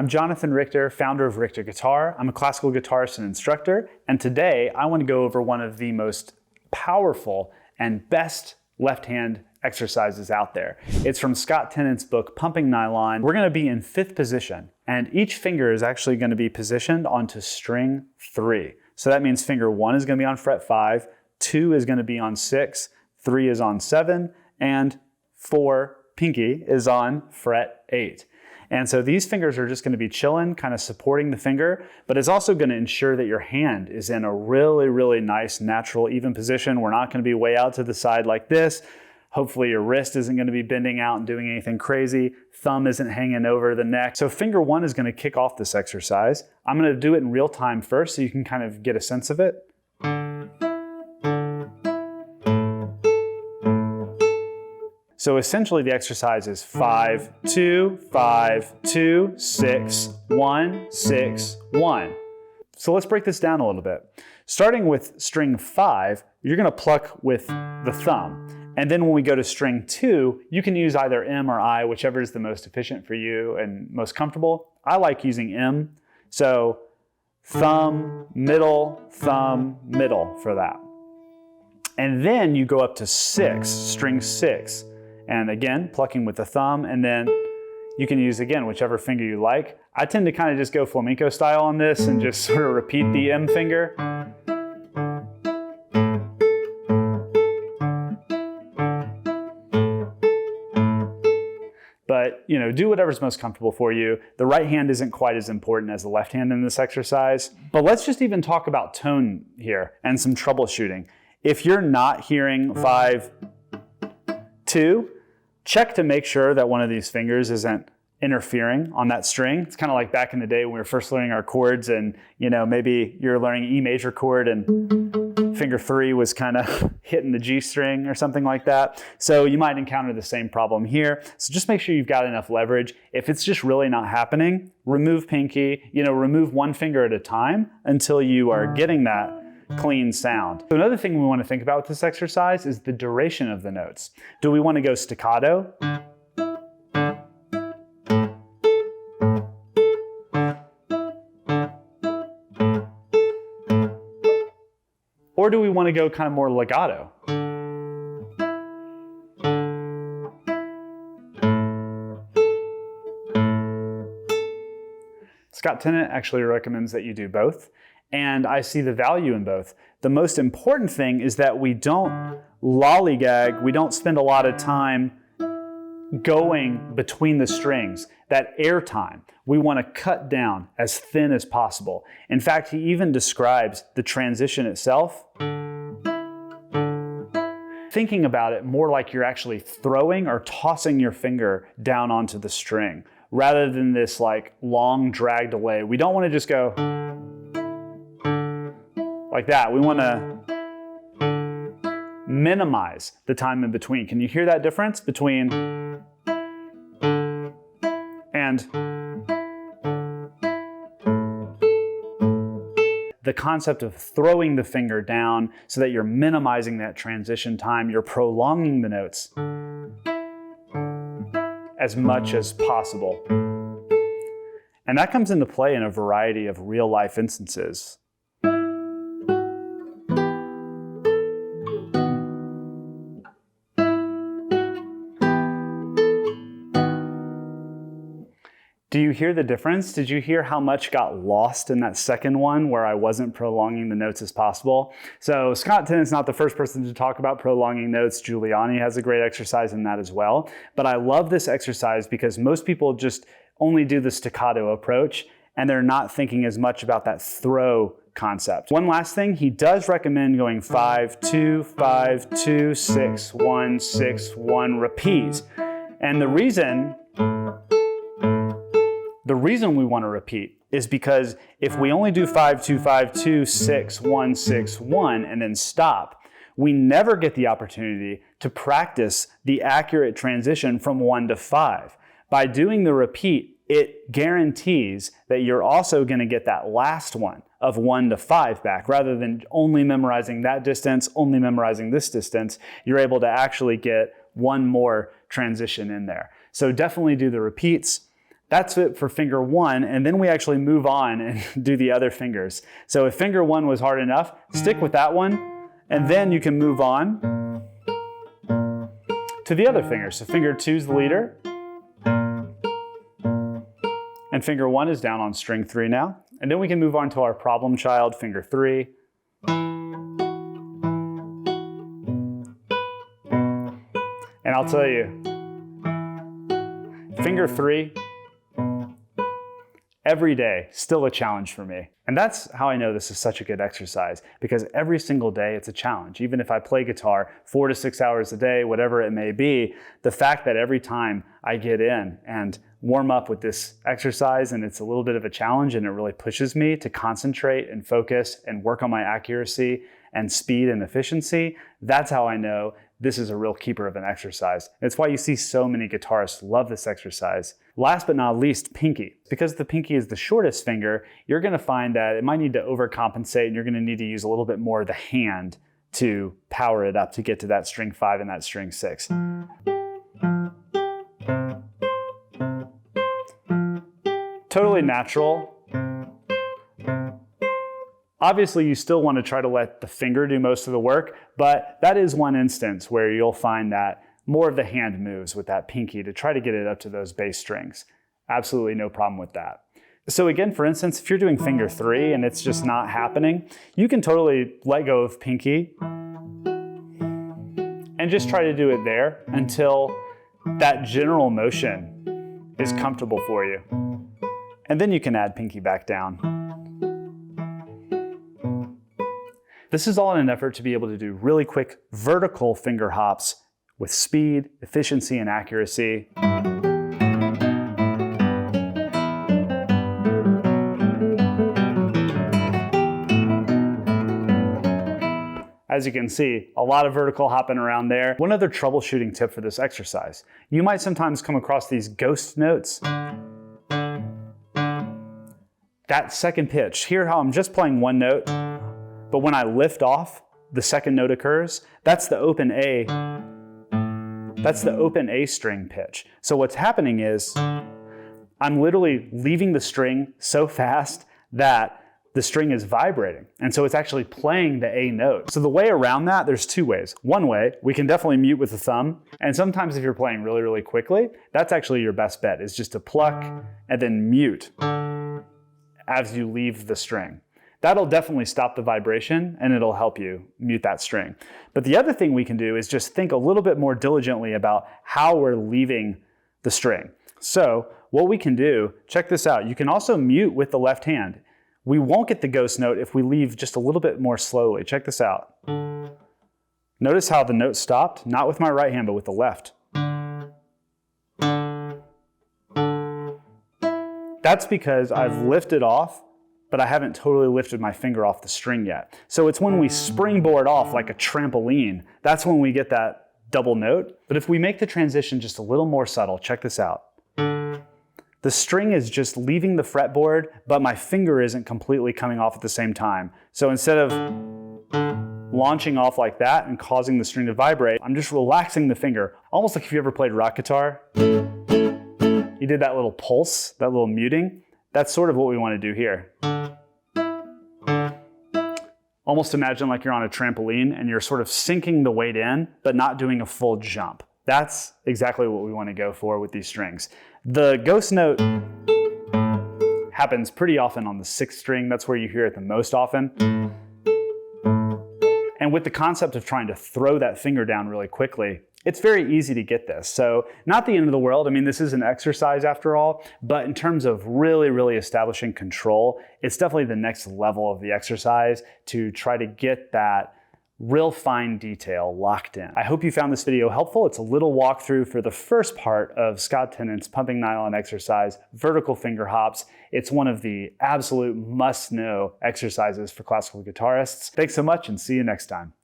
I'm Jonathan Richter, founder of Richter Guitar. I'm a classical guitarist and instructor, and today I want to go over one of the most powerful and best left-hand exercises out there. It's from Tennant's book, Pumping Nylon. We're going to be in 5th position, and each finger is actually going to be positioned onto string 3. So that means finger 1 is going to be on fret 5, 2 is going to be on 6, 3 is on 7, and 4, pinky, is on fret 8. And so these fingers are just going to be chilling, kind of supporting the finger, but it's also going to ensure that your hand is in a really, really nice, natural, even position. We're not going to be way out to the side like this. Hopefully your wrist isn't going to be bending out and doing anything crazy. Thumb isn't hanging over the neck. So finger 1 is going to kick off this exercise. I'm going to do it in real time first so you can kind of get a sense of it. So essentially the exercise is 5, 2, 5, 2, 6, 1, 6, 1. So let's break this down a little bit. Starting with string 5, you're going to pluck with the thumb. And then when we go to string 2, you can use either M or I, whichever is the most efficient for you and most comfortable. I like using M. So thumb, middle for that. And then you go up to 6, string 6. And again, plucking with the thumb, and then you can use, again, whichever finger you like. I tend to kind of just go flamenco style on this and just sort of repeat the M finger. But, do whatever's most comfortable for you. The right hand isn't quite as important as the left hand in this exercise. But let's just even talk about tone here and some troubleshooting. If you're not hearing 5, 2, check to make sure that one of these fingers isn't interfering on that string. It's kind of like back in the day when we were first learning our chords and, maybe you're learning E major chord and finger 3 was kind of hitting the G string or something like that. So you might encounter the same problem here. So just make sure you've got enough leverage. If it's just really not happening, remove pinky, remove one finger at a time until you are getting that clean sound. So another thing we want to think about with this exercise is the duration of the notes. Do we want to go staccato? Or do we want to go kind of more legato? Tennant actually recommends that you do both. And I see the value in both. The most important thing is that we don't lollygag, we don't spend a lot of time going between the strings. That airtime, we want to cut down as thin as possible. In fact, he even describes the transition itself, thinking about it more like you're actually throwing or tossing your finger down onto the string, rather than this like long drag delay. We don't want to just go like that. We want to minimize the time in between. Can you hear that difference between and? The concept of throwing the finger down so that you're minimizing that transition time, you're prolonging the notes as much as possible. And that comes into play in a variety of real life instances. Do you hear the difference? Did you hear how much got lost in that second one where I wasn't prolonging the notes as possible? So Tennant's not the first person to talk about prolonging notes. Giuliani has a great exercise in that as well. But I love this exercise because most people just only do the staccato approach and they're not thinking as much about that throw concept. One last thing, he does recommend going 5, 2, 5, 2, 6, 1, 6, 1, repeat. And the reason we want to repeat is because if we only do 5, 2, 5, 2, 6, 1, 6, 1, and then stop, we never get the opportunity to practice the accurate transition from 1 to 5. By doing the repeat, it guarantees that you're also going to get that last one of 1 to 5 back. Rather than only memorizing that distance, only memorizing this distance, you're able to actually get one more transition in there. So definitely do the repeats. That's it for finger 1, and then we actually move on and do the other fingers. So if finger 1 was hard enough, stick with that one, and then you can move on to the other fingers. So finger 2 is the leader, and finger 1 is down on string 3 now. And then we can move on to our problem child, finger 3. And I'll tell you, finger 3, every day, still a challenge for me. And that's how I know this is such a good exercise, because every single day it's a challenge. Even if I play guitar 4 to 6 hours a day, whatever it may be, the fact that every time I get in and warm up with this exercise and it's a little bit of a challenge and it really pushes me to concentrate and focus and work on my accuracy and speed and efficiency, that's how I know this is a real keeper of an exercise. It's why you see so many guitarists love this exercise. Last but not least, pinky. Because the pinky is the shortest finger, you're gonna find that it might need to overcompensate and you're gonna need to use a little bit more of the hand to power it up to get to that string 5 and that string 6. Totally natural. Obviously, you still want to try to let the finger do most of the work, but that is one instance where you'll find that more of the hand moves with that pinky to try to get it up to those bass strings. Absolutely no problem with that. So again, for instance, if you're doing finger 3 and it's just not happening, you can totally let go of pinky and just try to do it there until that general motion is comfortable for you. And then you can add pinky back down. This is all in an effort to be able to do really quick vertical finger hops with speed, efficiency, and accuracy. As you can see, a lot of vertical hopping around there. One other troubleshooting tip for this exercise. You might sometimes come across these ghost notes. That second pitch, hear how I'm just playing one note, but when I lift off, the second note occurs. That's the open A. That's the open A string pitch. So what's happening is I'm literally leaving the string so fast that the string is vibrating. And so it's actually playing the A note. So the way around that, there's 2 ways. One way, we can definitely mute with the thumb. And sometimes if you're playing really, really quickly, that's actually your best bet, is just to pluck and then mute as you leave the string. That'll definitely stop the vibration and it'll help you mute that string. But the other thing we can do is just think a little bit more diligently about how we're leaving the string. So what we can do, check this out. You can also mute with the left hand. We won't get the ghost note if we leave just a little bit more slowly. Check this out. Notice how the note stopped, not with my right hand, but with the left. That's because I've lifted off, but I haven't totally lifted my finger off the string yet. So it's when we springboard off like a trampoline, that's when we get that double note. But if we make the transition just a little more subtle, check this out. The string is just leaving the fretboard, but my finger isn't completely coming off at the same time. So instead of launching off like that and causing the string to vibrate, I'm just relaxing the finger. Almost like if you ever played rock guitar, you did that little pulse, that little muting. That's sort of what we want to do here. Almost imagine like you're on a trampoline and you're sort of sinking the weight in, but not doing a full jump. That's exactly what we want to go for with these strings. The ghost note happens pretty often on the 6th string. That's where you hear it the most often. And with the concept of trying to throw that finger down really quickly, it's very easy to get this. So not the end of the world. I mean, this is an exercise after all, but in terms of really, really establishing control, it's definitely the next level of the exercise to try to get that real fine detail locked in. I hope you found this video helpful. It's a little walkthrough for the first part of Scott Tennant's pumping nylon exercise, vertical finger hops. It's one of the absolute must-know exercises for classical guitarists. Thanks so much and see you next time.